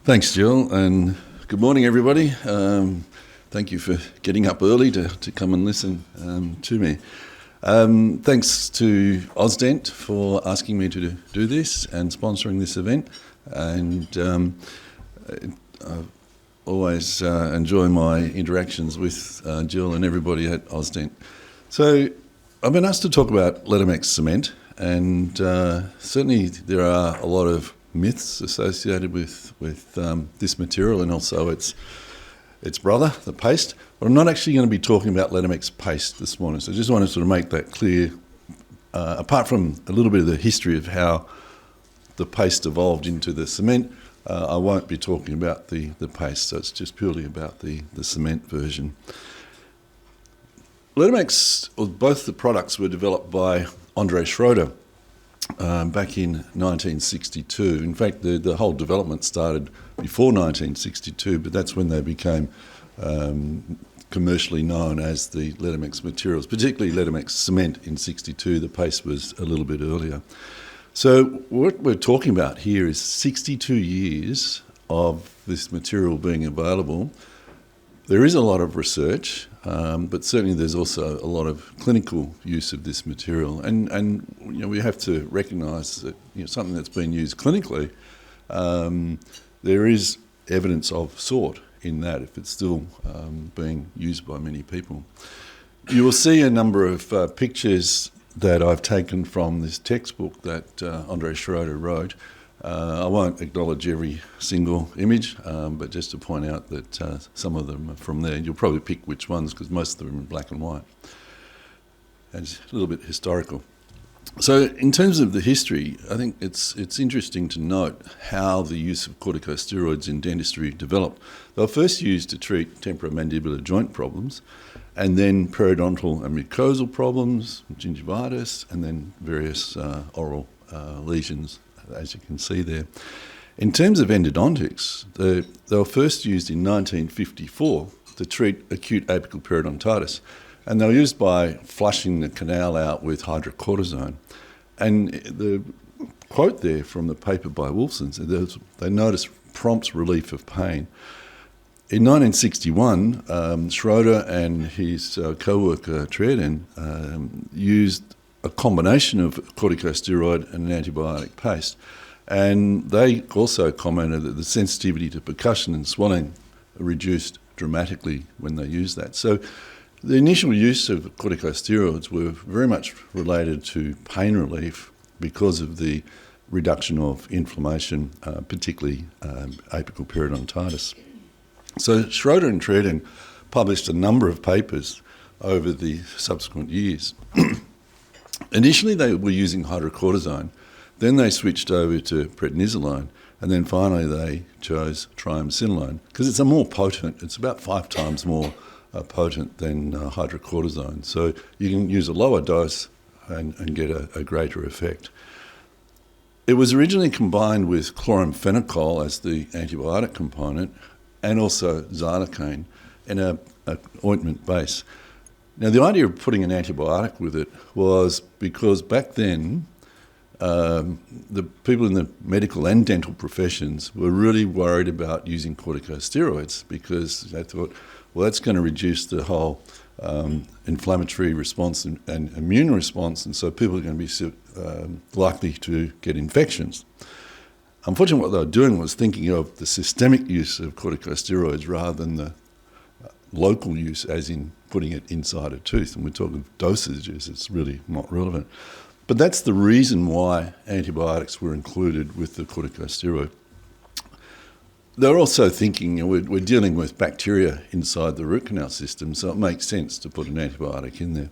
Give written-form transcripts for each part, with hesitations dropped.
Thanks, Jill, and good morning, everybody. Thank you for getting up early to come and listen to me. Thanks to Ausdent for asking me to do this and sponsoring this event. And I always enjoy my interactions with Jill and everybody at Ausdent. So I've been asked to talk about Ledermix cement, and certainly there are a lot of myths associated with this material and also its brother, the paste. But I'm not actually going to be talking about Ledermix paste this morning, so I just wanted to sort of make that clear. Apart from a little bit of the history of how the paste evolved into the cement, I won't be talking about the paste, so it's just purely about the cement version. Ledermix, or both the products, were developed by Andre Schroeder back in 1962. In fact, the whole development started before 1962, but that's when they became commercially known as the Ledermix materials, particularly Ledermix cement in 62. The paste was a little bit earlier. So what we're talking about here is 62 years of this material being available. There is a lot of research, but certainly there's also a lot of clinical use of this material. And you know, we have to recognise that something that's been used clinically, there is evidence of sort in that if it's still being used by many people. You will see a number of pictures that I've taken from this textbook that Andre Schroeder wrote. I won't acknowledge every single image, but just to point out that some of them are from there. You'll probably pick which ones because most of them are in black and white. And it's a little bit historical. So in terms of the history, I think it's interesting to note how the use of corticosteroids in dentistry developed. They were first used to treat temporomandibular joint problems, and then periodontal and mucosal problems, gingivitis, and then various oral lesions, as you can see there. In terms of endodontics, they were first used in 1954 to treat acute apical periodontitis, and they were used by flushing the canal out with hydrocortisone. And the quote there from the paper by Wolfson said they noticed prompt relief of pain. In 1961, Schroeder and his co-worker Trieden used a combination of corticosteroid and an antibiotic paste. And they also commented that the sensitivity to percussion and swelling reduced dramatically when they used that. So the initial use of corticosteroids were very much related to pain relief because of the reduction of inflammation, particularly apical periodontitis. So Schroeder and Trieden published a number of papers over the subsequent years. Initially, they were using hydrocortisone, then they switched over to prednisolone, and then finally they chose triamcinolone because it's it's about 5 times more potent than hydrocortisone. So you can use a lower dose and get a greater effect. It was originally combined with chloramphenicol as the antibiotic component and also xylocaine in an ointment base. Now, the idea of putting an antibiotic with it was because back then, the people in the medical and dental professions were really worried about using corticosteroids because they thought, well, that's going to reduce the whole inflammatory response and immune response, and so people are going to be likely to get infections. Unfortunately, what they were doing was thinking of the systemic use of corticosteroids rather than the local use, as in putting it inside a tooth. And we're talking dosages, it's really not relevant. But that's the reason why antibiotics were included with the corticosteroid. They're also thinking, we're dealing with bacteria inside the root canal system, so it makes sense to put an antibiotic in there.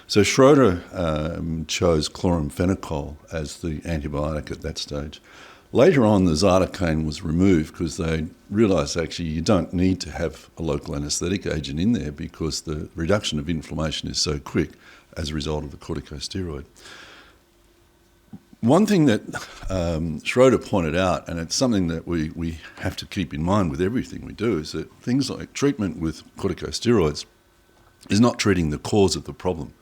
So Schroeder chose chloramphenicol as the antibiotic at that stage. Later on, the xylocaine was removed because they realised actually you don't need to have a local anaesthetic agent in there because the reduction of inflammation is so quick as a result of the corticosteroid. One thing that Schroeder pointed out, and it's something that we have to keep in mind with everything we do, is that things like treatment with corticosteroids is not treating the cause of the problem.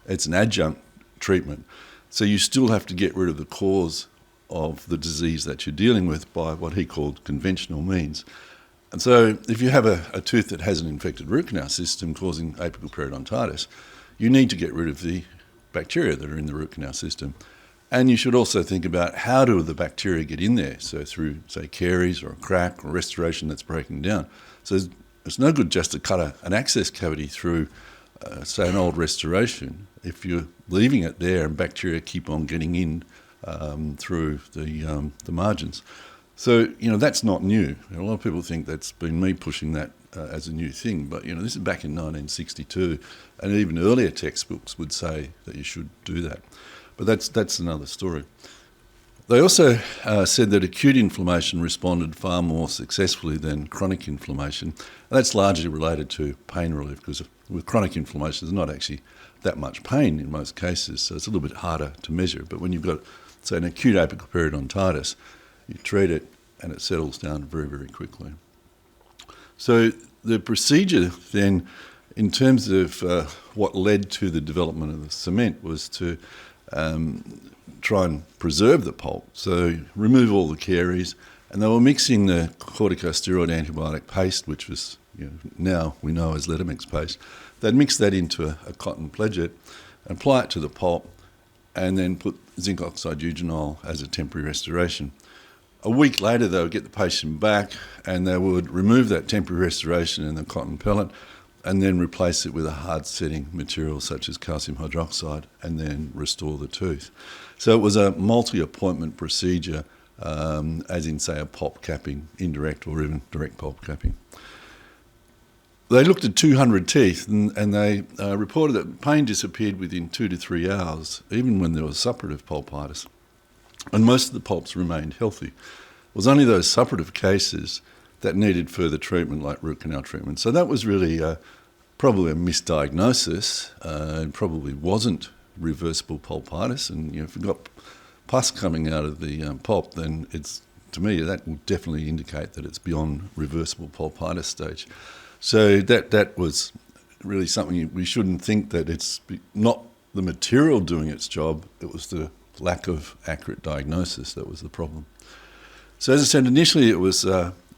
It's an adjunct treatment. So you still have to get rid of the cause of the disease that you're dealing with by what he called conventional means. And so if you have a tooth that has an infected root canal system causing apical periodontitis, you need to get rid of the bacteria that are in the root canal system. And you should also think about how do the bacteria get in there, so through, say, caries or a crack or restoration that's breaking down. So it's no good just to cut an access cavity through, say, an old restoration if you're leaving it there and bacteria keep on getting in through the margins. So, that's not new. A lot of people think that's been me pushing that as a new thing, but, this is back in 1962, and even earlier textbooks would say that you should do that. But that's another story. They also said that acute inflammation responded far more successfully than chronic inflammation. And that's largely related to pain relief, because with chronic inflammation, there's not actually that much pain in most cases, so it's a little bit harder to measure. But when you've got, say, an acute apical periodontitis, you treat it and it settles down very, very quickly. So the procedure then, in terms of what led to the development of the cement, was to try and preserve the pulp, so remove all the caries, and they were mixing the corticosteroid antibiotic paste, which was now we know as Ledermix paste. They'd mix that into a cotton pledget and apply it to the pulp, and then put zinc oxide eugenol as a temporary restoration. A week later, they would get the patient back and they would remove that temporary restoration in the cotton pellet and then replace it with a hard-setting material such as calcium hydroxide and then restore the tooth. So it was a multi-appointment procedure, as in, say, a pulp capping, indirect or even direct pulp capping. They looked at 200 teeth and they reported that pain disappeared within 2 to 3 hours, even when there was suppurative pulpitis. And most of the pulps remained healthy. It was only those suppurative cases that needed further treatment, like root canal treatment. So that was really probably a misdiagnosis. It probably wasn't reversible pulpitis. And if you've got pus coming out of the pulp, then to me, that will definitely indicate that it's beyond reversible pulpitis stage. So that was really something we shouldn't think that it's not the material doing its job, it was the lack of accurate diagnosis that was the problem. So as I said, initially it was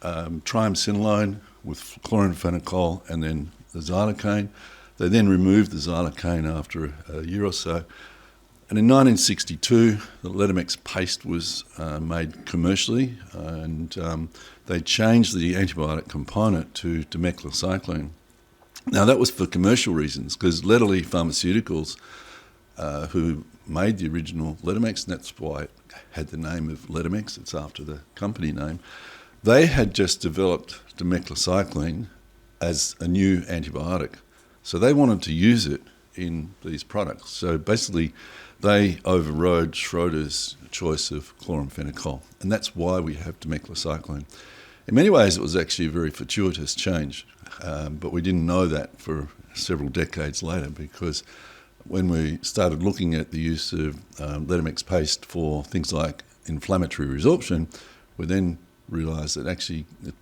triamcinolone with chloramphenicol and then the xylocaine. They then removed the xylocaine after a year or so. And in 1962, the Ledermix paste was made commercially, and they changed the antibiotic component to dimeclocycline. Now that was for commercial reasons, because Lederle Pharmaceuticals, who made the original Ledermix, and that's why it had the name of Ledermix, it's after the company name, they had just developed dimeclocycline as a new antibiotic. So they wanted to use it in these products. So basically, they overrode Schroeder's choice of chloramphenicol, and that's why we have dimeclocycline. In many ways, it was actually a very fortuitous change, but we didn't know that for several decades later, because when we started looking at the use of Ledermix paste for things like inflammatory resorption, we then realised that actually the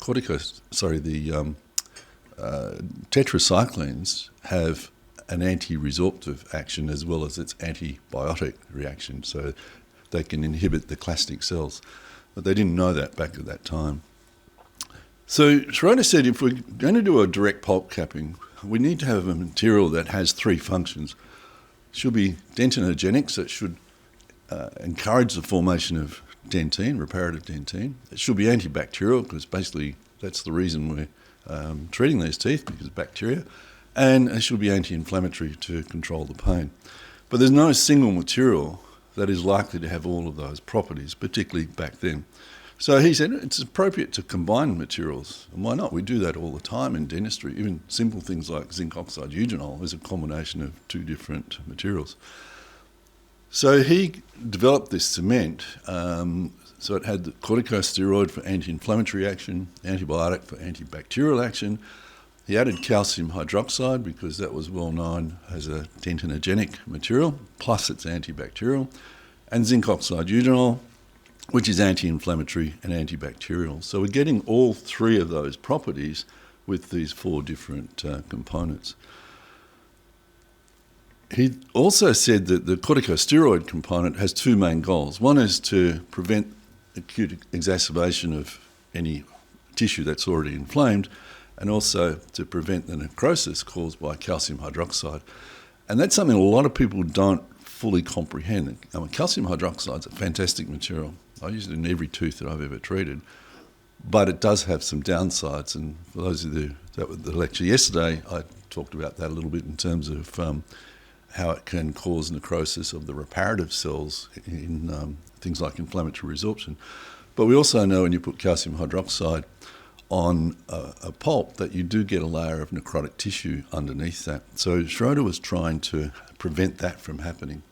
tetracyclines have an anti-resorptive action as well as its antibiotic reaction, so they can inhibit the clastic cells. But they didn't know that back at that time. So Schroeder said if we're going to do a direct pulp capping, we need to have a material that has three functions. It should be dentinogenic, so it should encourage the formation of dentine, reparative dentine. It should be antibacterial, because basically that's the reason we're treating these teeth, because of bacteria. And it should be anti-inflammatory to control the pain. But there's no single material that is likely to have all of those properties, particularly back then. So he said it's appropriate to combine materials. And why not? We do that all the time in dentistry. Even simple things like zinc oxide eugenol is a combination of two different materials. So he developed this cement. So it had the corticosteroid for anti-inflammatory action, antibiotic for antibacterial action. He added calcium hydroxide because that was well known as a dentinogenic material, plus it's antibacterial, and zinc oxide eugenol, which is anti-inflammatory and antibacterial. So we're getting all three of those properties with these four different components. he also said that the corticosteroid component has two main goals. One is to prevent acute exacerbation of any tissue that's already inflamed, and also to prevent the necrosis caused by calcium hydroxide. And that's something a lot of people don't fully comprehend. I mean, calcium hydroxide is a fantastic material. I use it in every tooth that I've ever treated, but it does have some downsides. And for those of you that were at the lecture yesterday, I talked about that a little bit in terms of how it can cause necrosis of the reparative cells in things like inflammatory resorption. But we also know when you put calcium hydroxide on a pulp that you do get a layer of necrotic tissue underneath that. So Schroeder was trying to prevent that from happening.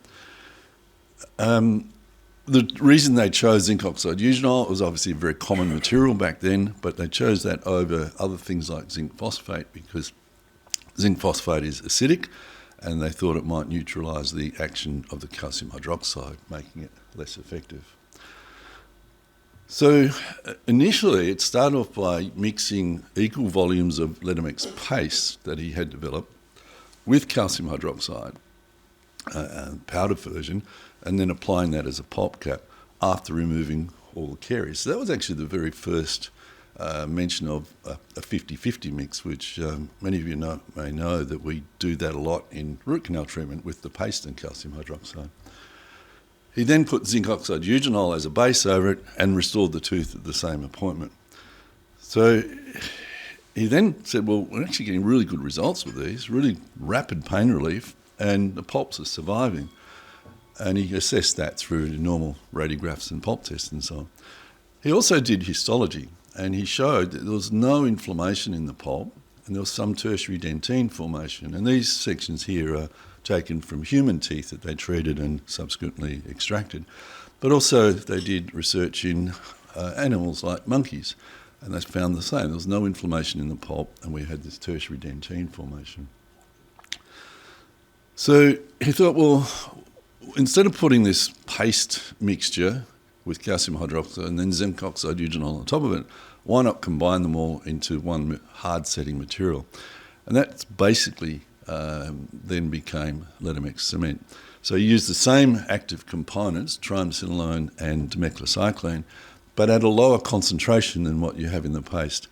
The reason they chose zinc oxide eugenol, it was obviously a very common material back then, but they chose that over other things like zinc phosphate because zinc phosphate is acidic, and they thought it might neutralise the action of the calcium hydroxide, making it less effective. So initially it started off by mixing equal volumes of Ledermix paste that he had developed with calcium hydroxide, powdered version, and then applying that as a pulp cap after removing all the caries. So that was actually the very first mention of a 50-50 mix, which many of you may know that we do that a lot in root canal treatment with the paste and calcium hydroxide. He then put zinc oxide eugenol as a base over it and restored the tooth at the same appointment. So he then said, well, we're actually getting really good results with these, really rapid pain relief, and the pulps are surviving. And he assessed that through the normal radiographs and pulp tests and so on. He also did histology, and he showed that there was no inflammation in the pulp, and there was some tertiary dentine formation. And these sections here are taken from human teeth that they treated and subsequently extracted. But also they did research in animals like monkeys, and they found the same. There was no inflammation in the pulp, and we had this tertiary dentine formation. So he thought, well, instead of putting this paste mixture with calcium hydroxide and then zinc oxide eugenol on top of it, why not combine them all into one hard-setting material? And that's basically then became Ledermix cement. So you use the same active components, triamcinolone and dimethylcycline, but at a lower concentration than what you have in the paste.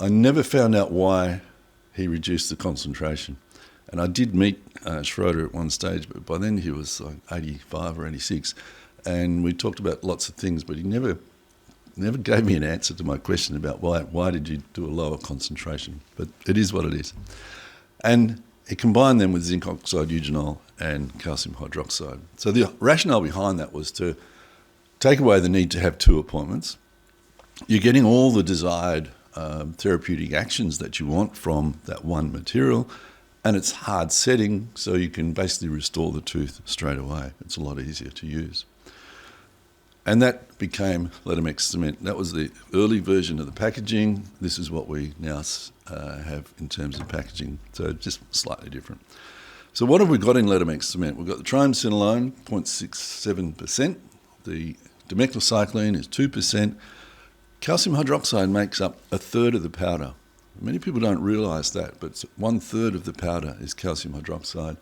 I never found out why he reduced the concentration. And I did meet Schroeder at one stage, but by then he was like 85 or 86, and we talked about lots of things, but he never gave me an answer to my question about why did you do a lower concentration. But it is what it is. And he combined them with zinc oxide eugenol and calcium hydroxide. So the rationale behind that was to take away the need to have two appointments. You're getting all the desired therapeutic actions that you want from that one material, and it's hard setting, so you can basically restore the tooth straight away. It's a lot easier to use. And that became Ledermix cement. That was the early version of the packaging. This is what we now have in terms of packaging, so just slightly different. So what have we got in Ledermix cement? We've got the triamcinolone, 0.67%. The dimethylcycline is 2%. Calcium hydroxide makes up a third of the powder. Many people don't realise that, but 1/3 of the powder is calcium hydroxide,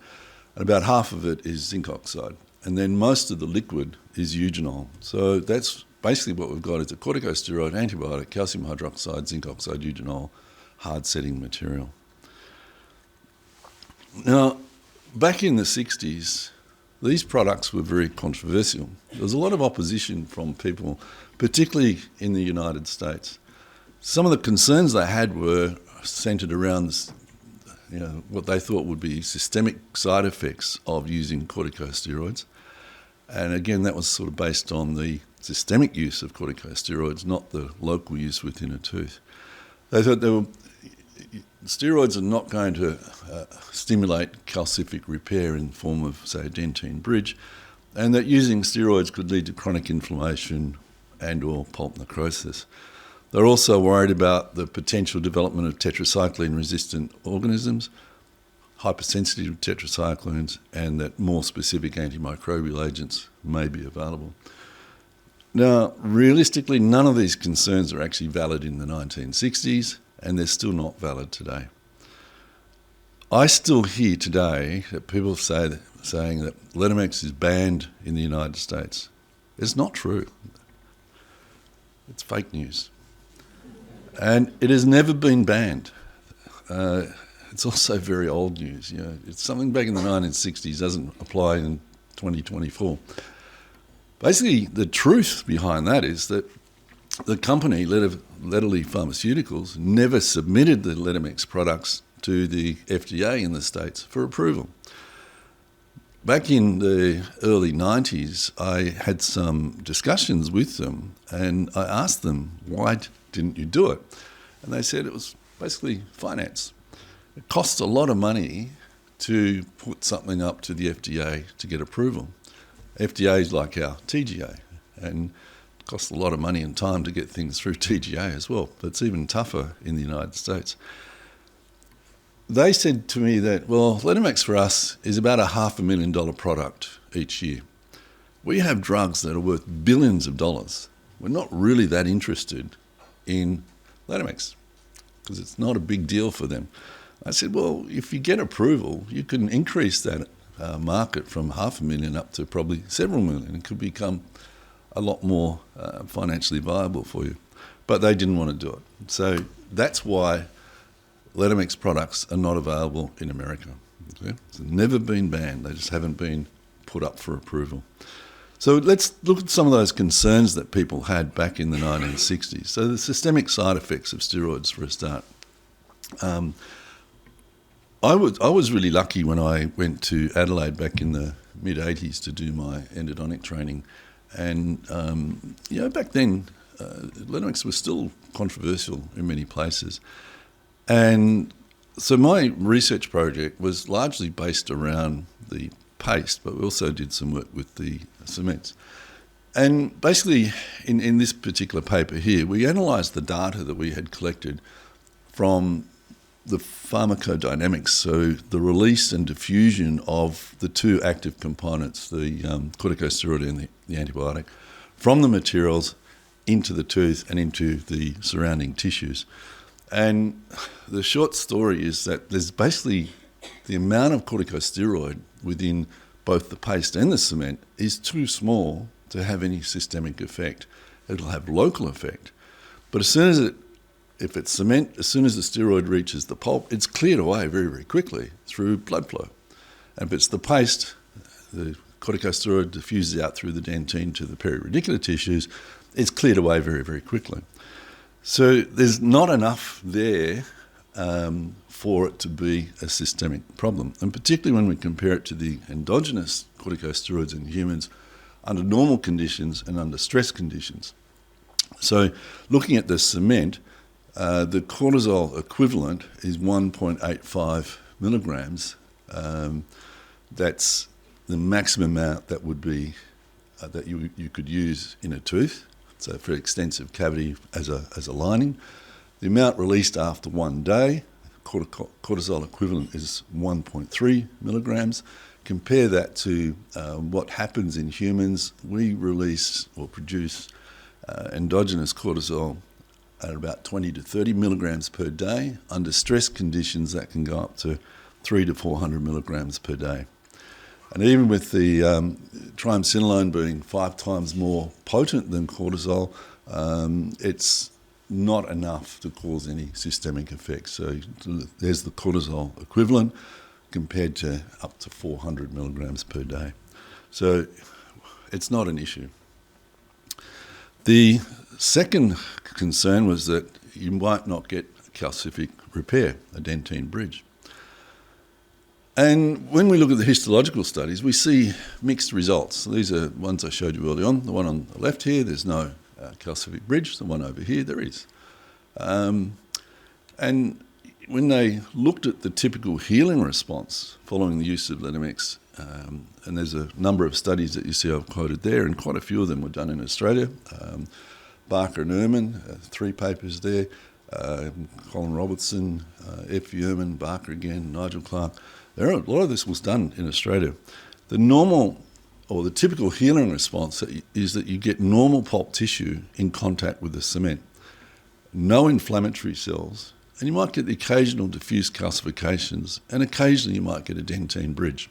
and about half of it is zinc oxide. And then most of the liquid is eugenol. So that's basically what we've got is a corticosteroid, antibiotic, calcium hydroxide, zinc oxide, eugenol, hard-setting material. Now, back in the 60s, these products were very controversial. There was a lot of opposition from people, particularly in the United States. Some of the concerns they had were centred around what they thought would be systemic side effects of using corticosteroids. And again, that was sort of based on the systemic use of corticosteroids, not the local use within a tooth. They thought steroids are not going to stimulate calcific repair in the form of, say, a dentine bridge, and that using steroids could lead to chronic inflammation and or pulp necrosis. They're also worried about the potential development of tetracycline-resistant organisms, hypersensitive to tetracyclines, and that more specific antimicrobial agents may be available. Now, realistically, none of these concerns are actually valid in the 1960s, and they're still not valid today. I still hear today that people saying that Ledermix is banned in the United States. It's not true. It's fake news. And it has never been banned. It's also very old news. It's something back in the 1960s doesn't apply in 2024. Basically, the truth behind that is that the company, Lederle Pharmaceuticals, never submitted the Ledermix products to the FDA in the States for approval. Back in the early 90s, I had some discussions with them, and I asked them, why didn't you do it? And they said it was basically finance. It costs a lot of money to put something up to the FDA to get approval. FDA is like our TGA, and it costs a lot of money and time to get things through TGA as well, but it's even tougher in the United States. They said to me that, well, Ledermix for us is about a $500,000 product each year. We have drugs that are worth billions of dollars. We're not really that interested in Ledermix because it's not a big deal for them. I said, well, if you get approval, you can increase that market from $500,000 up to probably several million. It could become a lot more financially viable for you. But they didn't want to do it. So that's why Ledermix products are not available in America. Okay? It's never been banned. They just haven't been put up for approval. So let's look at some of those concerns that people had back in the 1960s. So the systemic side effects of steroids, for a start. I was really lucky when I went to Adelaide back in the mid-80s to do my endodontic training. And, back then, Ledermix was still controversial in many places. And so my research project was largely based around the paste, but we also did some work with the cements. And basically, in this particular paper here, we analysed the data that we had collected from the pharmacodynamics, so the release and diffusion of the two active components, the corticosteroid and the antibiotic, from the materials into the tooth and into the surrounding tissues. And the short story is that there's basically the amount of corticosteroid within both the paste and the cement is too small to have any systemic effect. It'll have local effect. But if it's cement, as soon as the steroid reaches the pulp, it's cleared away very, very quickly through blood flow. And if it's the paste, the corticosteroid diffuses out through the dentine to the periradicular tissues, it's cleared away very, very quickly. So there's not enough there for it to be a systemic problem. And particularly when we compare it to the endogenous corticosteroids in humans under normal conditions and under stress conditions. So looking at the cement, the cortisol equivalent is 1.85 milligrams. That's the maximum amount that would be that you could use in a tooth. So for extensive cavity as a lining. The amount released after 1 day, cortisol equivalent is 1.3 milligrams. Compare that to what happens in humans. We release or produce endogenous cortisol at about 20 to 30 milligrams per day. Under stress conditions, that can go up to 300 to 400 milligrams per day. And even with the triamcinolone being 5 times more potent than cortisol, it's not enough to cause any systemic effects. So there's the cortisol equivalent compared to up to 400 milligrams per day. So it's not an issue. The second concern was that you might not get calcific repair, a dentine bridge. And when we look at the histological studies, we see mixed results. So these are ones I showed you early on. The one on the left here, there's no calcific bridge. The one over here, there is. And when they looked at the typical healing response following the use of Ledermix, and there's a number of studies that you see I've quoted there, and quite a few of them were done in Australia. Barker and Ehrman, 3 papers there. Colin Robertson, F. Ehrman, Barker again, Nigel Clark. A lot of this was done in Australia. The normal or the typical healing response is that you get normal pulp tissue in contact with the cement. No inflammatory cells, and you might get the occasional diffuse calcifications, and occasionally you might get a dentine bridge.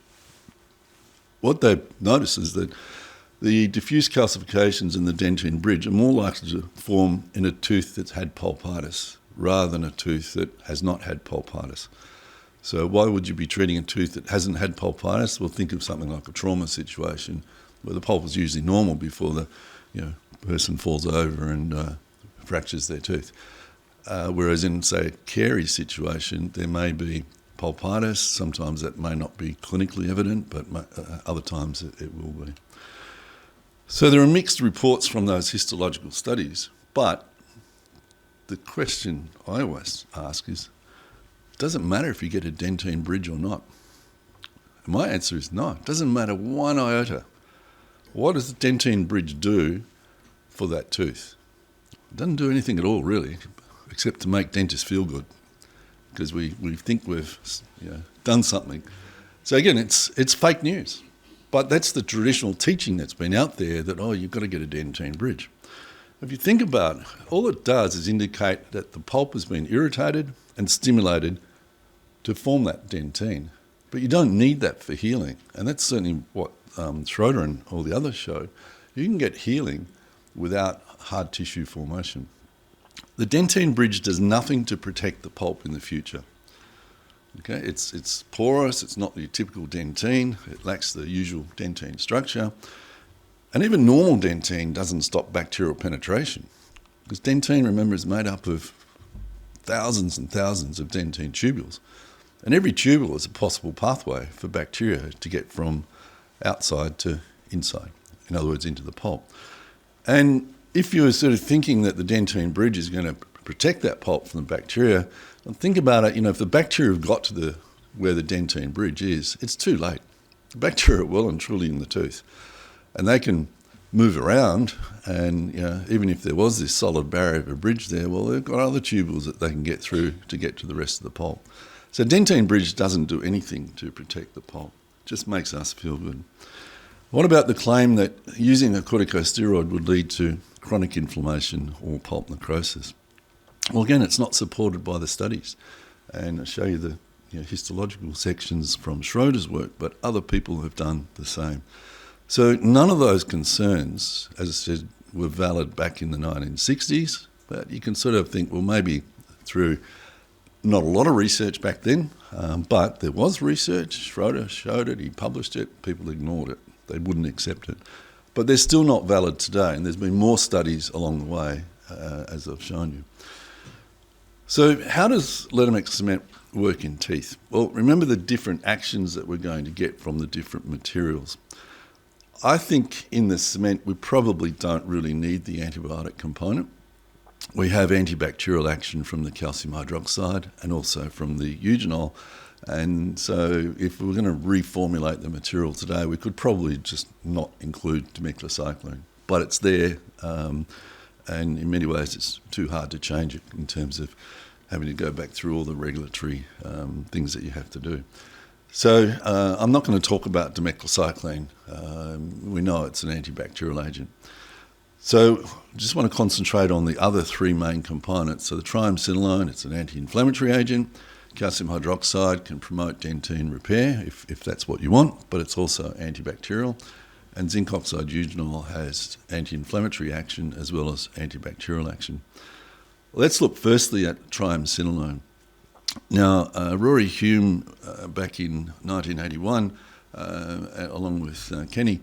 What they've noticed is that the diffuse calcifications in the dentine bridge are more likely to form in a tooth that's had pulpitis rather than a tooth that has not had pulpitis. So why would you be treating a tooth that hasn't had pulpitis? Well, think of something like a trauma situation where the pulp is usually normal before the person falls over and fractures their tooth. Whereas in, say, a caries situation, there may be pulpitis. Sometimes that may not be clinically evident, but other times it will be. So there are mixed reports from those histological studies, but the question I always ask is, does it matter if you get a dentine bridge or not? And my answer is no. It doesn't matter one iota. What does the dentine bridge do for that tooth? It doesn't do anything at all, really, except to make dentists feel good, because we think we've done something. So again, it's fake news. But that's the traditional teaching that's been out there that, you've got to get a dentine bridge. If you think about it, all it does is indicate that the pulp has been irritated and stimulated to form that dentine. But you don't need that for healing. And that's certainly what Schroeder and all the others showed. You can get healing without hard tissue formation. The dentine bridge does nothing to protect the pulp in the future. Okay, it's porous, it's not the typical dentine, it lacks the usual dentine structure. And even normal dentine doesn't stop bacterial penetration, because dentine, remember, is made up of thousands and thousands of dentine tubules. And every tubule is a possible pathway for bacteria to get from outside to inside, in other words, into the pulp. And if you're sort of thinking that the dentine bridge is going to protect that pulp from the bacteria, and think about it, if the bacteria have got to where the dentine bridge is, it's too late. The bacteria are well and truly in the tooth, and they can move around, and even if there was this solid barrier of a bridge there, well, they've got other tubules that they can get through to get to the rest of the pulp. So dentine bridge doesn't do anything to protect the pulp. It just makes us feel good. What about the claim that using a corticosteroid would lead to chronic inflammation or pulp necrosis? Well, again, it's not supported by the studies. And I'll show you the histological sections from Schroeder's work, but other people have done the same. So none of those concerns, as I said, were valid back in the 1960s, but you can sort of think, well, maybe through not a lot of research back then, but there was research. Schroeder showed it, he published it, people ignored it. They wouldn't accept it. But they're still not valid today, and there's been more studies along the way, as I've shown you. So how does Ledermix cement work in teeth? Well, remember the different actions that we're going to get from the different materials. I think in the cement we probably don't really need the antibiotic component. We have antibacterial action from the calcium hydroxide and also from the eugenol. And so if we were going to reformulate the material today, we could probably just not include dimethylcycline. But it's there, and in many ways it's too hard to change it in terms of having to go back through all the regulatory things that you have to do. So I'm not going to talk about dimethylcycline. We know it's an antibacterial agent. So just want to concentrate on the other three main components. So the triamcinolone, it's an anti-inflammatory agent. Calcium hydroxide can promote dentine repair if that's what you want, but it's also antibacterial. And zinc oxide eugenol has anti-inflammatory action as well as antibacterial action. Let's look firstly at triamcinolone. Now, Rory Hume, back in 1981, along with Kenny,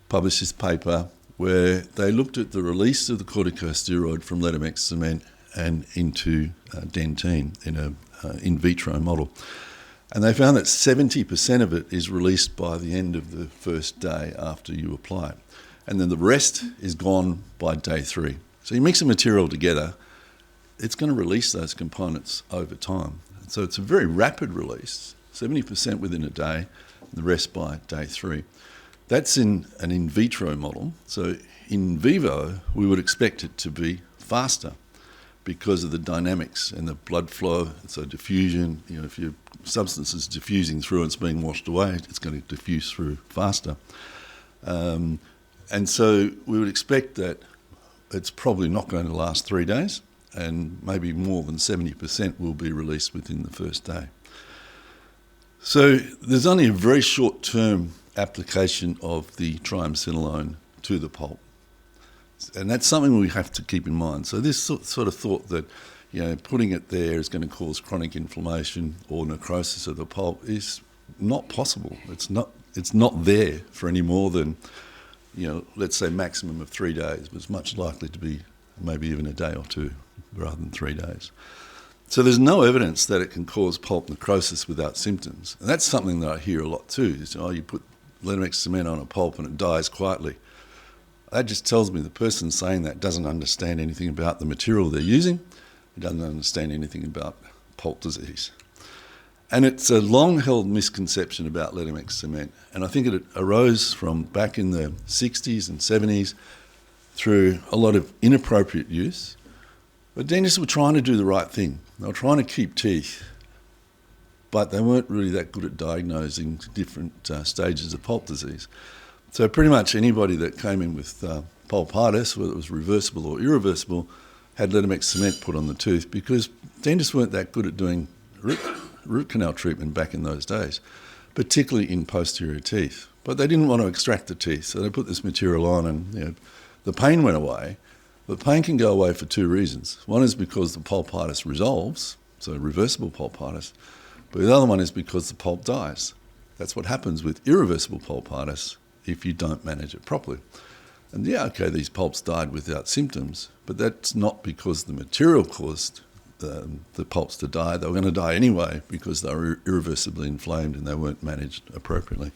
published this paper where they looked at the release of the corticosteroid from Ledermix cement and into dentine in a in vitro model. And they found that 70% of it is released by the end of the first day after you apply it. And then the rest is gone by day 3. So you mix a material together, it's going to release those components over time. So it's a very rapid release, 70% within a day, and the rest by day 3. That's in an in vitro model. So in vivo, we would expect it to be faster because of the dynamics and the blood flow. So diffusion, if your substance is diffusing through and it's being washed away, it's going to diffuse through faster. And so we would expect that it's probably not going to last 3 days. and maybe more than 70% will be released within the first day. So there's only a very short-term application of the triamcinolone to the pulp. And that's something we have to keep in mind. So this sort of thought that, putting it there is going to cause chronic inflammation or necrosis of the pulp is not possible. It's not there for any more than, let's say maximum of 3 days, but it's much likely to be maybe even a day or two rather than 3 days. So there's no evidence that it can cause pulp necrosis without symptoms. And that's something that I hear a lot too, is, you put Ledermix cement on a pulp and it dies quietly. That just tells me the person saying that doesn't understand anything about the material they're using. He doesn't understand anything about pulp disease. And it's a long-held misconception about Ledermix cement. And I think it arose from back in the 60s and 70s through a lot of inappropriate use. But dentists were trying to do the right thing. They were trying to keep teeth, but they weren't really that good at diagnosing different stages of pulp disease. So pretty much anybody that came in with pulpitis, whether it was reversible or irreversible, had Ledermix cement put on the tooth because dentists weren't that good at doing root canal treatment back in those days, particularly in posterior teeth. But they didn't want to extract the teeth, so they put this material on and the pain went away. But pain can go away for two reasons. One is because the pulpitis resolves, so reversible pulpitis, but the other one is because the pulp dies. That's what happens with irreversible pulpitis if you don't manage it properly. And these pulps died without symptoms, but that's not because the material caused the pulps to die. They were going to die anyway because they were irreversibly inflamed and they weren't managed appropriately.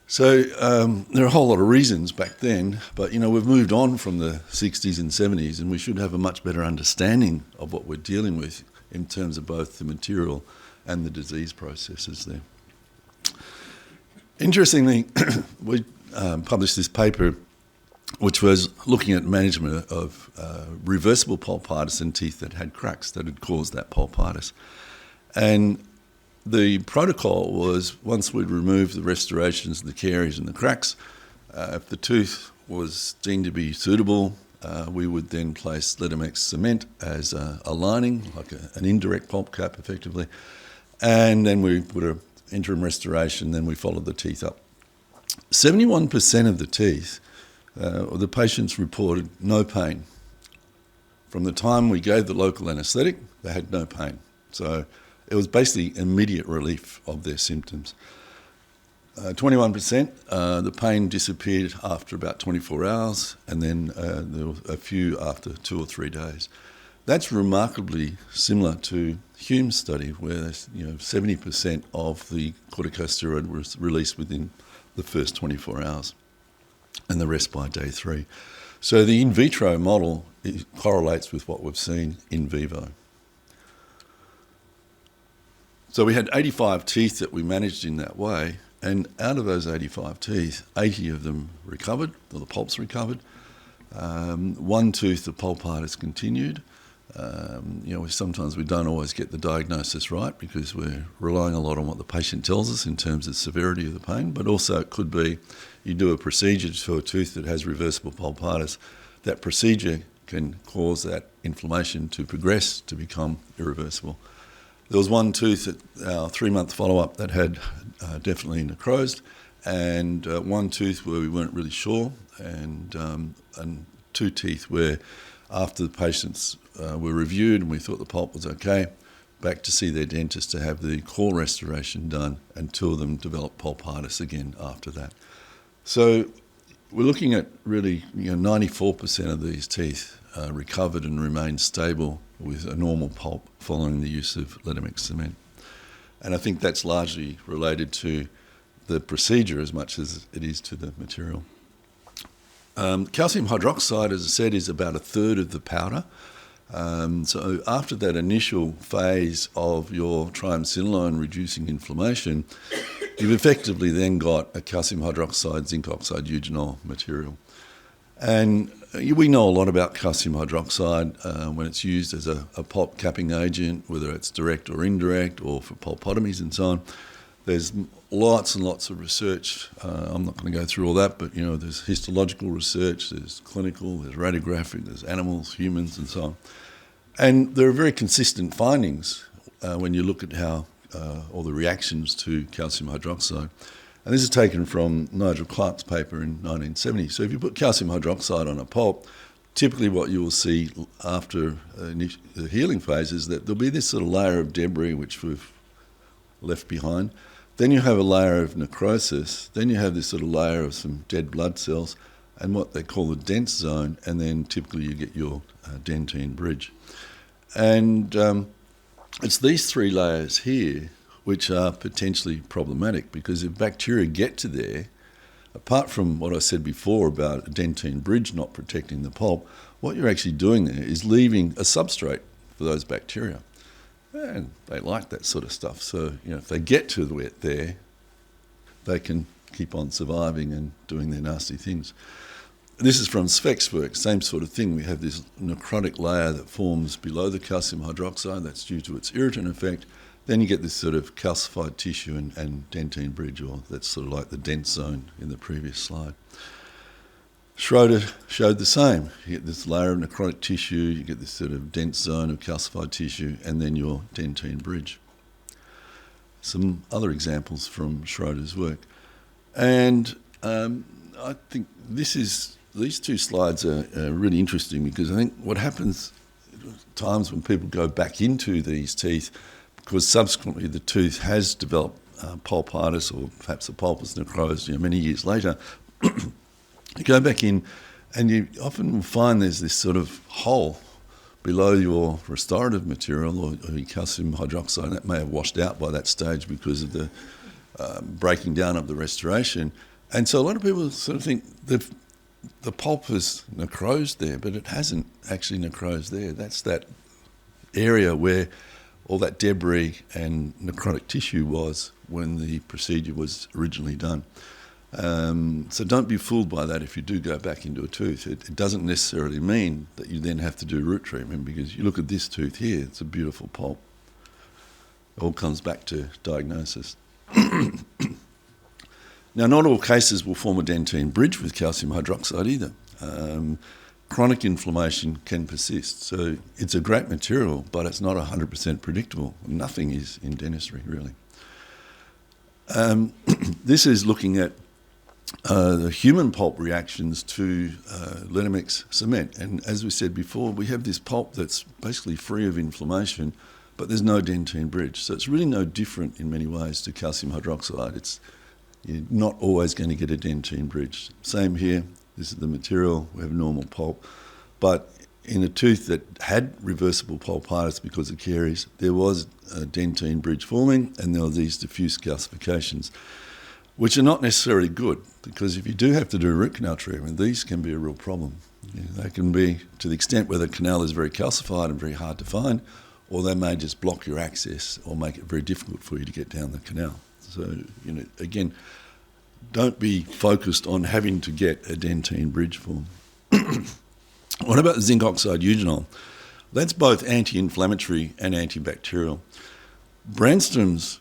So there are a whole lot of reasons back then, but we've moved on from the 60s and 70s, and we should have a much better understanding of what we're dealing with in terms of both the material and the disease processes there. Interestingly, we published this paper which was looking at management of reversible pulpitis in teeth that had cracks that had caused that pulpitis. And the protocol was, once we'd removed the restorations, the caries and the cracks, if the tooth was deemed to be suitable, we would then place Ledermix cement as a lining, like an indirect pulp cap effectively, and then we put an interim restoration, then we followed the teeth up. 71% of the teeth, the patients reported no pain. From the time we gave the local anaesthetic, they had no pain. So it was basically immediate relief of their symptoms. 21%, the pain disappeared after about 24 hours, and then there were a few after 2 or 3 days. That's remarkably similar to Hume's study, where 70% of the corticosteroid was released within the first 24 hours, and the rest by day 3. So the in vitro model correlates with what we've seen in vivo. So we had 85 teeth that we managed in that way, and out of those 85 teeth, 80 of them recovered, or the pulps recovered. One tooth, the pulpitis continued. Sometimes we don't always get the diagnosis right because we're relying a lot on what the patient tells us in terms of severity of the pain, but also it could be you do a procedure to a tooth that has reversible pulpitis. That procedure can cause that inflammation to progress to become irreversible. There was one tooth at our 3-month follow-up that had definitely necrosed, and one tooth where we weren't really sure, and 2 teeth where after the patients were reviewed and we thought the pulp was okay, back to see their dentist to have the core restoration done, and 2 of them developed pulpitis again after that. So we're looking at really 94% of these teeth recovered and remained stable with a normal pulp following the use of Ledermix cement. And I think that's largely related to the procedure as much as it is to the material. Calcium hydroxide, as I said, is about 1/3 of the powder. So after that initial phase of your triamcinolone reducing inflammation, you've effectively then got a calcium hydroxide, zinc oxide, eugenol material. And we know a lot about calcium hydroxide when it's used as a pulp capping agent, whether it's direct or indirect, or for pulpotomies and so on. There's lots and lots of research. I'm not going to go through all that, but there's histological research, there's clinical, there's radiographic, there's animals, humans, and so on. And there are very consistent findings when you look at how all the reactions to calcium hydroxide. And this is taken from Nigel Clark's paper in 1970. So if you put calcium hydroxide on a pulp, typically what you will see after the healing phase is that there'll be this sort of layer of debris which we've left behind. Then you have a layer of necrosis. Then you have this sort of layer of some dead blood cells and what they call the dense zone, and then typically you get your dentine bridge. And it's these three layers here which are potentially problematic, because if bacteria get to there, apart from what I said before about a dentine bridge not protecting the pulp, what you're actually doing there is leaving a substrate for those bacteria. And they like that sort of stuff. So, if they get to there, they can keep on surviving and doing their nasty things. This is from Svek's work, same sort of thing. We have this necrotic layer that forms below the calcium hydroxide. That's due to its irritant effect. Then you get this sort of calcified tissue and dentine bridge, or that's sort of like the dense zone in the previous slide. Schroeder showed the same. You get this layer of necrotic tissue, you get this sort of dense zone of calcified tissue, and then your dentine bridge. Some other examples from Schroeder's work. And I think these two slides are really interesting, because I think what happens times when people go back into these teeth, because subsequently the tooth has developed pulpitis, or perhaps the pulp is necrosed many years later, you go back in and you often will find there's this sort of hole below your restorative material or your calcium hydroxide. That may have washed out by that stage because of the breaking down of the restoration. And so a lot of people sort of think that the pulp is necrosed there, but it hasn't actually necrosed there. That's that area where all that debris and necrotic tissue was when the procedure was originally done. So don't be fooled by that if you do go back into a tooth. It doesn't necessarily mean that you then have to do root treatment, because you look at this tooth here, it's a beautiful pulp. It all comes back to diagnosis. Now, not all cases will form a dentine bridge with calcium hydroxide either. Chronic inflammation can persist. So it's a great material, but it's not 100% predictable. Nothing is in dentistry, really. This is looking at the human pulp reactions to Ledermix cement. And as we said before, we have this pulp that's basically free of inflammation, but there's no dentine bridge. So it's really no different in many ways to calcium hydroxide. You're not always going to get a dentine bridge. Same here. This is the material. We have normal pulp. But in a tooth that had reversible pulpitis because of caries, there was a dentine bridge forming, and there were these diffuse calcifications, which are not necessarily good, because if you do have to do root canal treatment, these can be a real problem. They can be to the extent where the canal is very calcified and very hard to find, or they may just block your access or make it very difficult for you to get down the canal. So, again, don't be focused on having to get a dentine bridge form. What about zinc oxide eugenol? That's both anti-inflammatory and antibacterial. Brandstrom's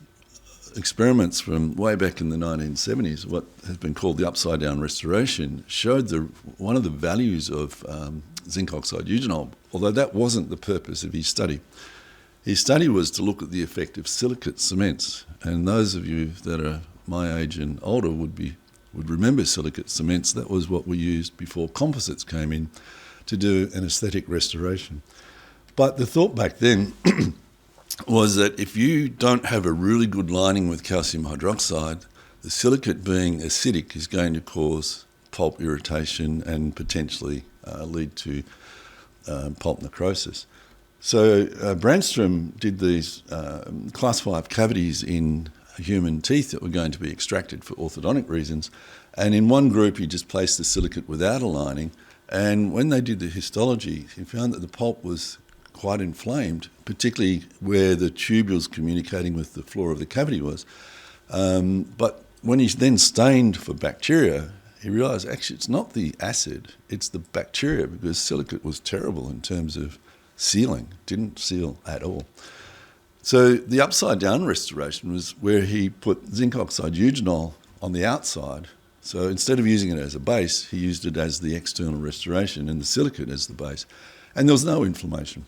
experiments from way back in the 1970s, what has been called the upside-down restoration, showed one of the values of zinc oxide eugenol, although that wasn't the purpose of his study. His study was to look at the effect of silicate cements, and those of you that are my age and older would remember silicate cements. That was what we used before composites came in to do an aesthetic restoration. But the thought back then was that if you don't have a really good lining with calcium hydroxide, the silicate being acidic is going to cause pulp irritation and potentially lead to pulp necrosis. So Brandstrom did these class 5 cavities in human teeth that were going to be extracted for orthodontic reasons, and in one group he just placed the silicate without a lining, and when they did the histology he found that the pulp was quite inflamed, particularly where the tubules communicating with the floor of the cavity was. But when he then stained for bacteria, he realised actually it's not the acid, it's the bacteria, because silicate was terrible in terms of sealing, didn't seal at all. So the upside-down restoration was where he put zinc oxide eugenol on the outside. So instead of using it as a base, he used it as the external restoration and the silicate as the base. And there was no inflammation.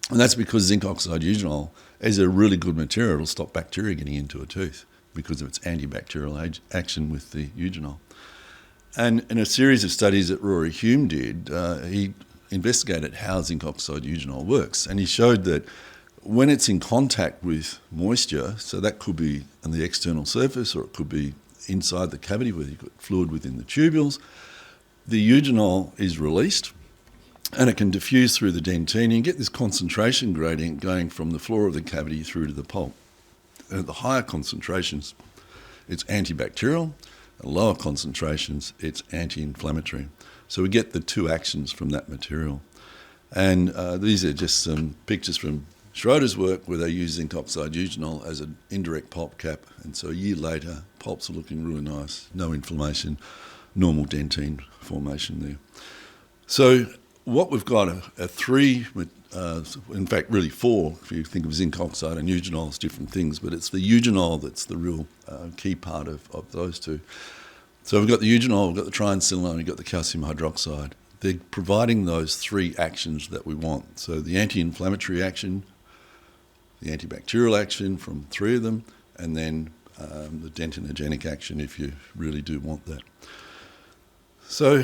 And that's because zinc oxide eugenol is a really good material. It'll stop bacteria getting into a tooth because of its antibacterial action with the eugenol. And in a series of studies that Rory Hume did, he investigated how zinc oxide eugenol works. And he showed that when it's in contact with moisture, so that could be on the external surface or it could be inside the cavity where you've got fluid within the tubules, the eugenol is released and it can diffuse through the dentine and you get this concentration gradient going from the floor of the cavity through to the pulp. And at the higher concentrations, it's antibacterial. At lower concentrations, it's anti-inflammatory. So we get the two actions from that material. And these are just some pictures from Schroeder's work where they use zinc oxide eugenol as an indirect pulp cap. And so a year later, pulps are looking really nice, no inflammation, normal dentine formation there. So what we've got are three, in fact really four, if you think of zinc oxide and eugenol as different things, but it's the eugenol that's the real key part of those two. So we've got the eugenol, we've got the triancylidine, we've got the calcium hydroxide. They're providing those three actions that we want. So the anti-inflammatory action, the antibacterial action from three of them, and then the dentinogenic action if you really do want that. So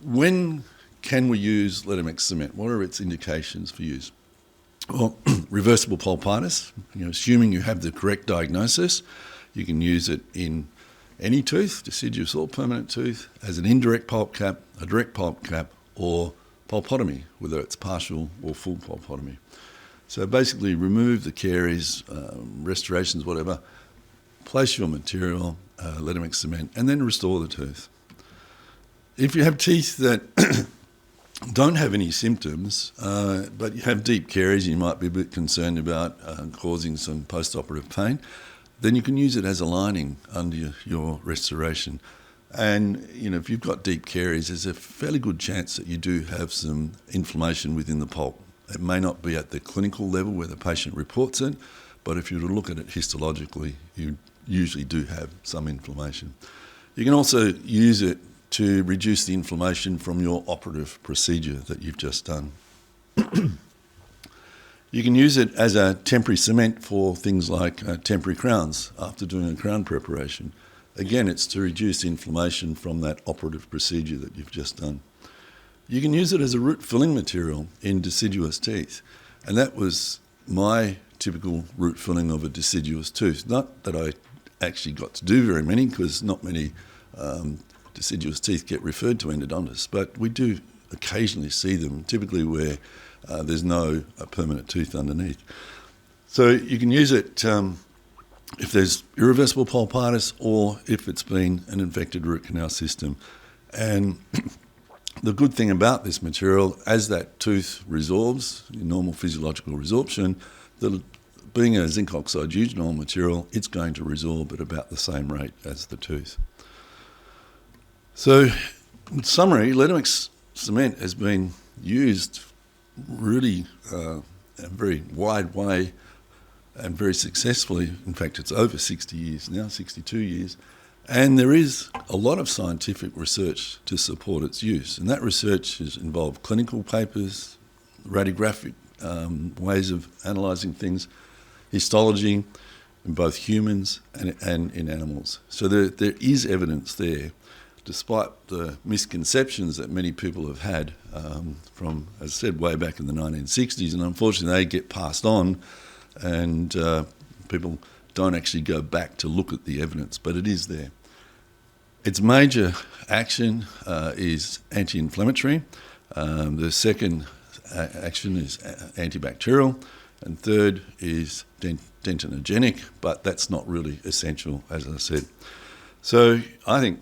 when can we use Ledermix cement? What are its indications for use? Well, reversible pulpitis, assuming you have the correct diagnosis, you can use it in any tooth, deciduous or permanent tooth, as an indirect pulp cap, a direct pulp cap, or pulpotomy, whether it's partial or full pulpotomy. So basically remove the caries, restorations, whatever, place your material, Ledermix cement, and then restore the tooth. If you have teeth that don't have any symptoms, but you have deep caries, you might be a bit concerned about causing some post-operative pain, then you can use it as a lining under your restoration. And, if you've got deep caries, there's a fairly good chance that you do have some inflammation within the pulp. It may not be at the clinical level where the patient reports it, but if you were to look at it histologically, you usually do have some inflammation. You can also use it to reduce the inflammation from your operative procedure that you've just done. You can use it as a temporary cement for things like temporary crowns after doing a crown preparation. Again, it's to reduce inflammation from that operative procedure that you've just done. You can use it as a root filling material in deciduous teeth. And that was my typical root filling of a deciduous tooth. Not that I actually got to do very many, because not many deciduous teeth get referred to endodontists, but we do occasionally see them, typically where there's no permanent tooth underneath. So you can use it if there's irreversible pulpitis or if it's been an infected root canal system. And the good thing about this material, as that tooth resorbs, normal physiological resorption, being a zinc oxide eugenol material, it's going to resorb at about the same rate as the tooth. So, in summary, Ledermix cement has been used really in a very wide way and very successfully. In fact, it's over 60 years now, 62 years. And there is a lot of scientific research to support its use. And that research has involved clinical papers, radiographic ways of analysing things, histology in both humans and in animals. So there is evidence there, despite the misconceptions that many people have had from, as I said, way back in the 1960s. And unfortunately, they get passed on and people don't actually go back to look at the evidence, but it is there. Its major action is anti-inflammatory. The second action is antibacterial. And third is dentinogenic, but that's not really essential, as I said. So I think,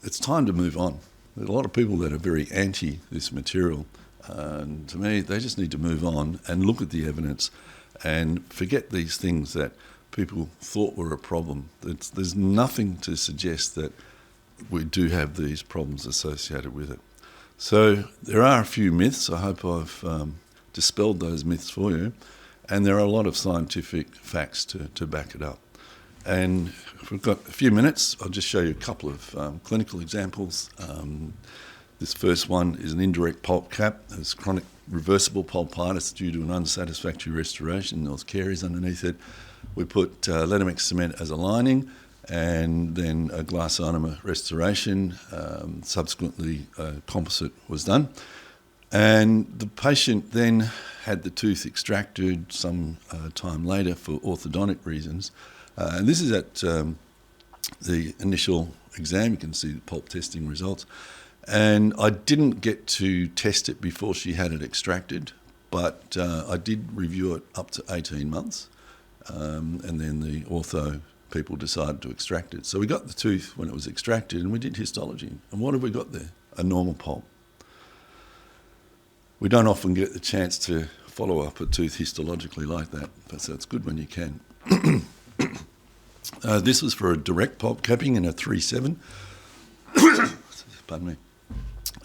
it's time to move on. There are a lot of people that are very anti this material. And to me, they just need to move on and look at the evidence and forget these things that people thought were a problem. There's nothing to suggest that we do have these problems associated with it. So there are a few myths. I hope I've dispelled those myths for you. And there are a lot of scientific facts to back it up. And if we've got a few minutes, I'll just show you a couple of clinical examples. This first one is an indirect pulp cap. It's chronic reversible pulpitis due to an unsatisfactory restoration. There was caries underneath it. We put Ledermix cement as a lining and then a glass ionomer restoration. Subsequently, composite was done. And the patient then had the tooth extracted some time later for orthodontic reasons. And this is at the initial exam. You can see the pulp testing results. And I didn't get to test it before she had it extracted, but I did review it up to 18 months. And then the ortho people decided to extract it. So we got the tooth when it was extracted and we did histology. And what have we got there? A normal pulp. We don't often get the chance to follow up a tooth histologically like that, but so it's good when you can. This was for a direct pulp capping in a 3-7. Pardon me.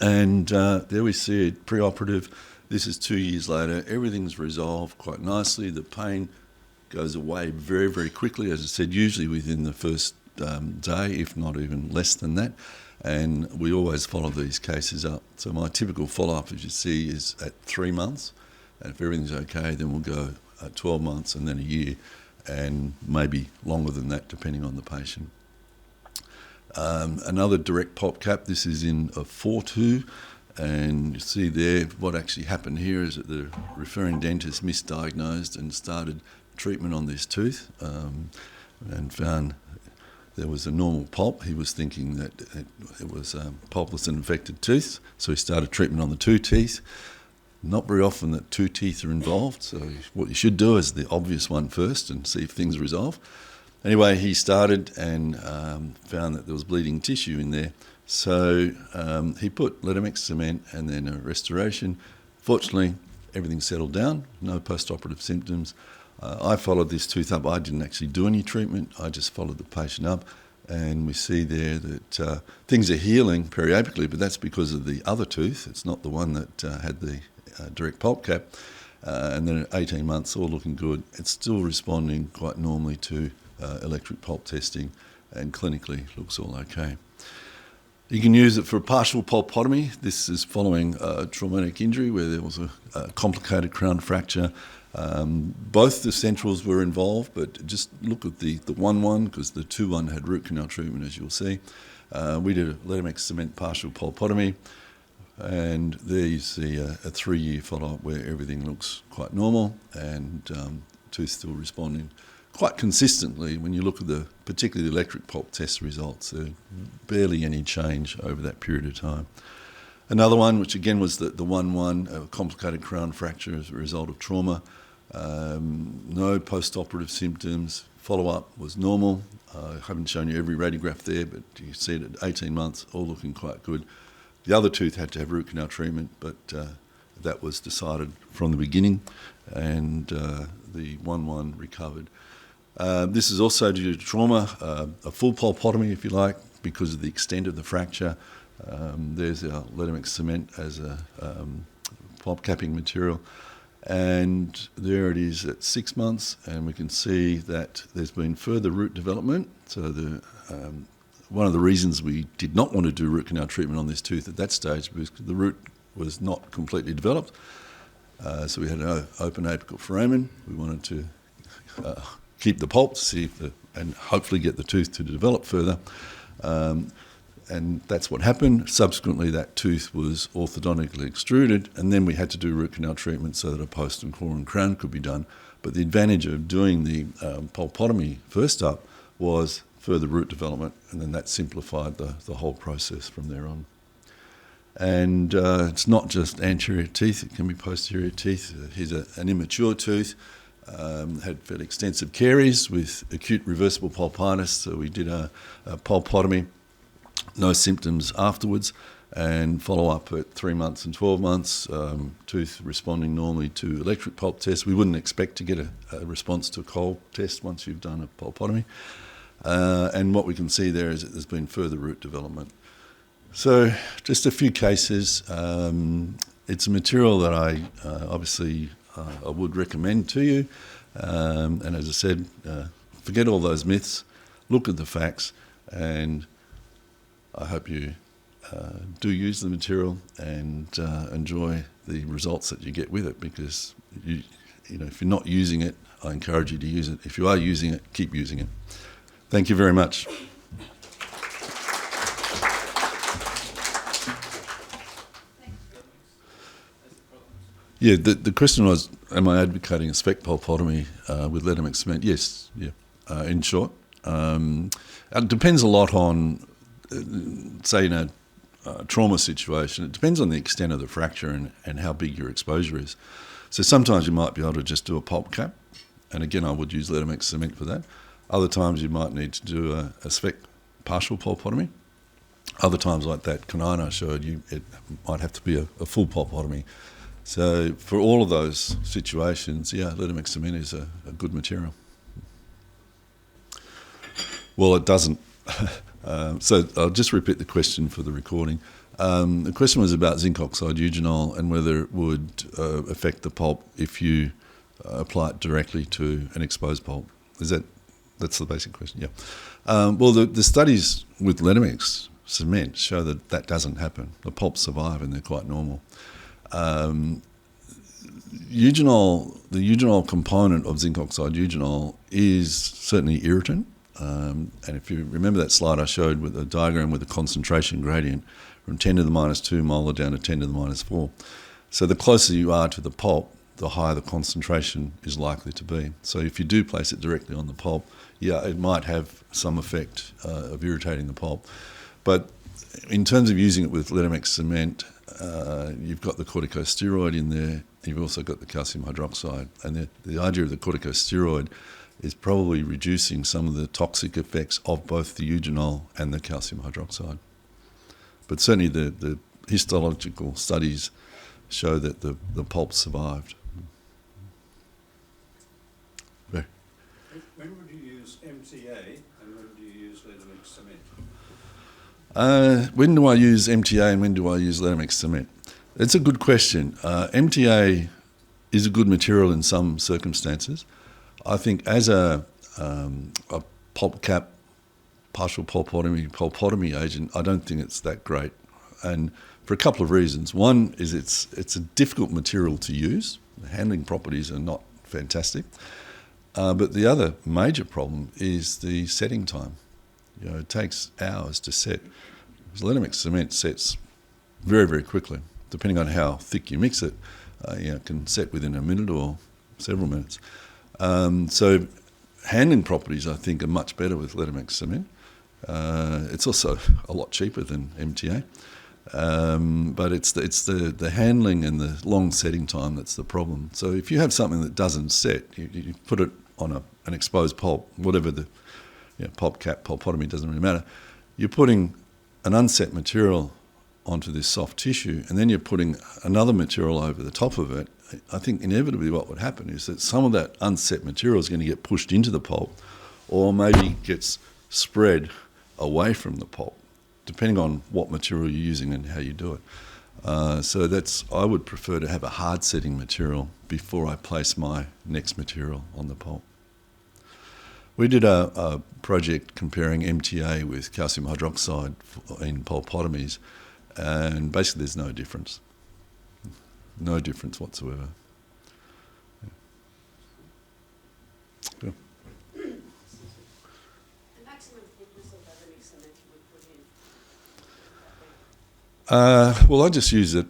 And there we see it pre-operative. This is 2 years later. Everything's resolved quite nicely. The pain goes away very, very quickly. As I said, usually within the first day, if not even less than that. And we always follow these cases up. So my typical follow-up, as you see, is at 3 months. And if everything's okay, then we'll go 12 months and then a year, and maybe longer than that, depending on the patient. Another direct pulp cap. This is in a 4-2. And you see there, what actually happened here is that the referring dentist misdiagnosed and started treatment on this tooth and found there was a normal pulp. He was thinking that it was pulpless and infected tooth, so he started treatment on the 2 teeth. Not very often that 2 teeth are involved, so what you should do is the obvious one first and see if things resolve. Anyway, he started and found that there was bleeding tissue in there, so he put Ledermix cement and then a restoration. Fortunately, everything settled down, no post-operative symptoms. I followed this tooth up. I didn't actually do any treatment. I just followed the patient up, and we see there that things are healing periapically, but that's because of the other tooth. It's not the one that had the direct pulp cap. And then at 18 months, all looking good. It's still responding quite normally to electric pulp testing, and clinically looks all okay. You can use it for a partial pulpotomy. This is following a traumatic injury where there was a complicated crown fracture. Both the centrals were involved, but just look at the 1-1 because the 2-1 had root canal treatment, as you'll see. We did a Ledermix cement partial pulpotomy, and there you see a 3-year follow-up where everything looks quite normal and tooth still responding quite consistently. When you look at particularly the electric pulp test results, barely any change over that period of time. Another one, which again was the 1-1, a complicated crown fracture as a result of trauma. No post-operative symptoms. Follow-up was normal. I haven't shown you every radiograph there, but you see it at 18 months, all looking quite good. The other tooth had to have root canal treatment, but that was decided from the beginning, and the 1-1 recovered. This is also due to trauma, a full pulpotomy, if you like, because of the extent of the fracture. There's our Ledermix cement as a pulp capping material. And there it is at 6 months, and we can see that there's been further root development. So one of the reasons we did not want to do root canal treatment on this tooth at that stage was the root was not completely developed. So we had an open apical foramen. We wanted to keep the pulp to see if and hopefully get the tooth to develop further. And that's what happened. Subsequently, that tooth was orthodontically extruded, and then we had to do root canal treatment so that a post and core and crown could be done. But the advantage of doing the pulpotomy first up was further root development, and then that simplified the whole process from there on. And it's not just anterior teeth, it can be posterior teeth. Here's an immature tooth, had fairly extensive caries with acute reversible pulpitis, so we did a pulpotomy. No symptoms afterwards, and follow up at 3 months and 12 months, tooth responding normally to electric pulp tests. We wouldn't expect to get a response to a cold test once you've done a pulpotomy. And what we can see there is that there's been further root development. So just a few cases. It's a material that I obviously I would recommend to you. And as I said, forget all those myths, look at the facts, and I hope you do use the material and enjoy the results that you get with it, because if you're not using it, I encourage you to use it. If you are using it, keep using it. Thank you very much. Yeah, the question was, am I advocating a spec pulpotomy with Ledermix cement? Yes, yeah. In short, it depends a lot on, say, in a trauma situation. It depends on the extent of the fracture and how big your exposure is. So sometimes you might be able to just do a pulp cap, and again, I would use Ledermix cement for that. Other times you might need to do a spec partial pulpotomy. Other times, like that canine I showed you, it might have to be a full pulpotomy. So for all of those situations, yeah, Ledermix cement is a good material. Well, it doesn't. So I'll just repeat the question for the recording. The question was about zinc oxide eugenol and whether it would affect the pulp if you apply it directly to an exposed pulp. That's the basic question? Yeah. Well, the studies with Ledermix cement show that doesn't happen. The pulps survive and they're quite normal. The eugenol component of zinc oxide eugenol is certainly irritant. And if you remember that slide I showed with the diagram with the concentration gradient from 10 to the minus 2 molar down to 10 to the minus 4. So the closer you are to the pulp, the higher the concentration is likely to be. So if you do place it directly on the pulp, yeah, it might have some effect of irritating the pulp. But in terms of using it with Ledermix cement, you've got the corticosteroid in there, you've also got the calcium hydroxide. And the idea of the corticosteroid is probably reducing some of the toxic effects of both the eugenol and the calcium hydroxide. But certainly the histological studies show that the pulp survived. When would you use MTA and when do you use Ledermix cement? When do I use MTA and when do I use Ledermix cement? It's a good question. MTA is a good material in some circumstances. I think as a pulp cap, partial pulpotomy agent, I don't think it's that great, and for a couple of reasons. One is it's a difficult material to use. The handling properties are not fantastic. But the other major problem is the setting time. It takes hours to set. Ledermix cement sets very, very quickly. Depending on how thick you mix it, it can set within a minute or several minutes. So handling properties, I think, are much better with Ledermix cement. It's also a lot cheaper than MTA. But it's the handling and the long setting time that's the problem. So if you have something that doesn't set, you put it on an exposed pulp, whatever the pulp cap, pulpotomy, doesn't really matter. You're putting an unset material onto this soft tissue, and then you're putting another material over the top of it. I think inevitably what would happen is that some of that unset material is going to get pushed into the pulp, or maybe gets spread away from the pulp, depending on what material you're using and how you do it. So I would prefer to have a hard setting material before I place my next material on the pulp. We did a project comparing MTA with calcium hydroxide in pulpotomies, and basically there's no difference. No difference whatsoever. Yeah. The maximum thickness of Ledermix cement you would put in? Well, I just use it,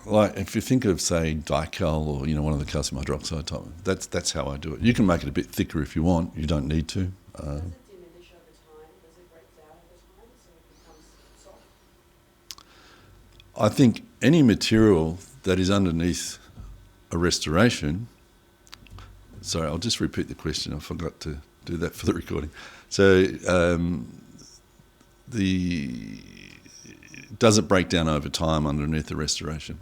like if you think of, say, Dical or one of the calcium hydroxide type, that's how I do it. You can make it a bit thicker if you want. You don't need to. Does it diminish over time? Does it break down over time so it becomes soft? I think any material that is underneath a restoration. Sorry, I'll just repeat the question. I forgot to do that for the recording. So, does it break down over time underneath the restoration?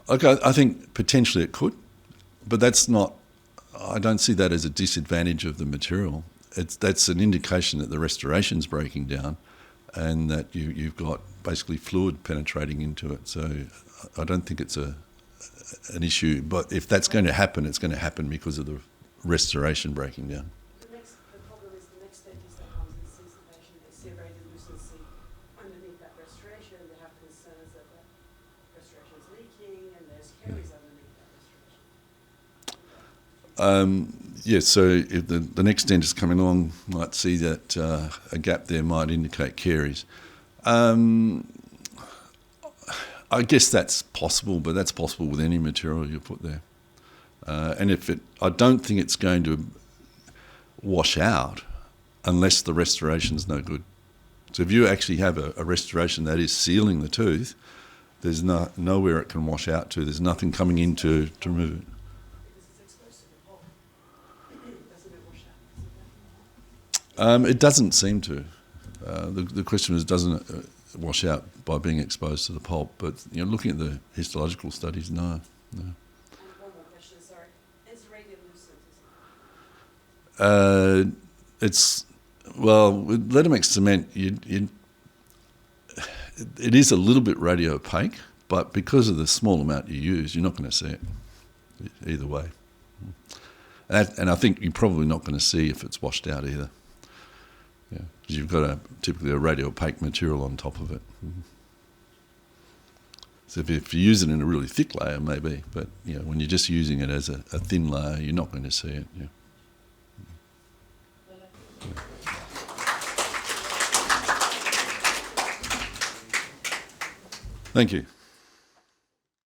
Okay, I think potentially it could, but that's not. I don't see that as a disadvantage of the material. That's an indication that the restoration's breaking down, and that you've got basically fluid penetrating into it. So I don't think it's an issue. But if that's going to happen, it's going to happen because of the restoration breaking down. The problem is the next step is that once it sees the patient, they see a radiolucency underneath that restoration, they Yes, so if the next dentist coming along might see that a gap there might indicate caries. I guess that's possible, but that's possible with any material you put there. And I don't think it's going to wash out unless the restoration's no good. So if you actually have a restoration that is sealing the tooth, there's nowhere it can wash out to. There's nothing coming in to remove it. Because it's exposed to the pulp. Doesn't it wash out? It doesn't seem to. The question is, doesn't it wash out by being exposed to the pulp? But looking at the histological studies, no. And one more question, sorry. Is radiolucent, with Ledermix cement, it is a little bit radio opaque, but because of the small amount you use, you're not going to see it either way. And I think you're probably not going to see if it's washed out either. Yeah, because you've got typically a radio opaque material on top of it. So if you use it in a really thick layer, maybe, but when you're just using it as a thin layer, you're not going to see it. Yeah. Thank you.